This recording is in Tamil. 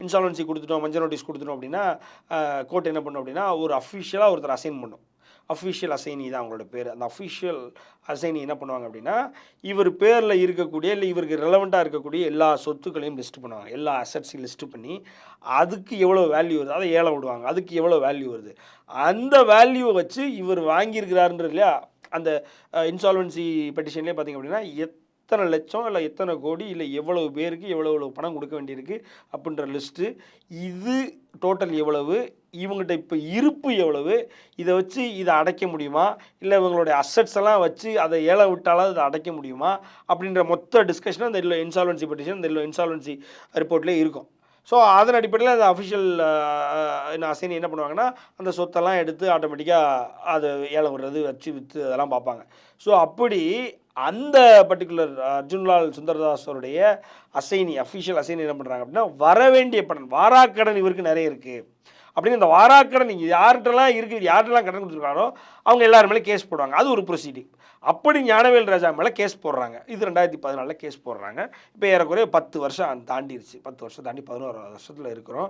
இன்சால்வன்சி கொடுத்துட்டோம், மஞ்சள் நோட்டீஸ் கொடுத்துட்டோம் அப்படின்னா கோர்ட் என்ன பண்ணும் அப்படின்னா ஒரு அஃபிஷியலாக ஒருத்தர் அசைன் பண்ணும். அஃபிஷியல் அசைனி தான் அவங்களோட பேர். அந்த அஃபிஷியல் அசைனி என்ன பண்ணுவாங்க அப்படின்னா, இவர் பேரில் இருக்கக்கூடிய இல்லை இவருக்கு ரெலவெண்ட்டாக இருக்கக்கூடிய எல்லா சொத்துக்களையும் லிஸ்ட் பண்ணுவாங்க. எல்லா அசட்ஸையும் லிஸ்ட் பண்ணி, அதுக்கு எவ்வளோ வேல்யூ வருது, அதை ஏலம் விடுவாங்க. அதுக்கு எவ்வளோ வேல்யூ வருது, அந்த வேல்யூவை வச்சு இவர் வாங்கியிருக்கிறாருன்றது இல்லையா, அந்த இன்சால்வன்சி பெட்டிஷன்லேயே பார்த்திங்க அப்படின்னா எத்தனை லட்சம் இல்லை எத்தனை கோடி இல்லை எவ்வளவு பேருக்கு எவ்வளோ பணம் கொடுக்க வேண்டியிருக்கு அப்படின்ற லிஸ்ட்டு, இது டோட்டல் எவ்வளவு, இவங்ககிட்ட இப்போ இருப்பு எவ்வளவு, இதை வச்சு இதை அடைக்க முடியுமா, இல்லை இவங்களுடைய அசட்ஸ் எல்லாம் வச்சு அதை ஏல விட்டாலும் அதை அடைக்க முடியுமா அப்படின்ற மொத்த டிஸ்கஷன் அந்த இன்சால்வன்சி பெட்டிஷன் இந்த இன்சால்வன்சி ரிப்போர்ட்லேயே இருக்கும். ஸோ அதன் அடிப்படையில் அந்த அஃபிஷியல் அசைனி என்ன பண்ணுவாங்கன்னா, அந்த சொத்தெல்லாம் எடுத்து ஆட்டோமேட்டிக்காக அதை ஏலம் விடுறது வச்சு விற்று அதெல்லாம் பார்ப்பாங்க. ஸோ அப்படி அந்த பர்டிகுலர் அர்ஜுன்லால் சுந்தரதாஸருடைய அசைனி அஃபிஷியல் அசைனி என்ன பண்ணுறாங்க அப்படின்னா, வர வேண்டிய பணம் வாராக்கடன் இவருக்கு நிறைய இருக்குது அப்படின்னு இந்த வாராக்கடன் யார்கிட்டலாம் இருக்குது, யார்கிட்டலாம் கடன் கொடுத்துருக்காரோ அவங்க எல்லாரும் மேலே கேஸ் போடுவாங்க. அது ஒரு ப்ரொசீடிங். அப்படி ஞானவேல் ராஜா மேலே கேஸ் போடுறாங்க. இது 2014 கேஸ் போடுறாங்க. இப்போ ஏறக்குறைய 10 வருஷம் தாண்டிடுச்சு. 10 வருஷம் தாண்டி 11 வருஷத்தில் இருக்கிறோம்.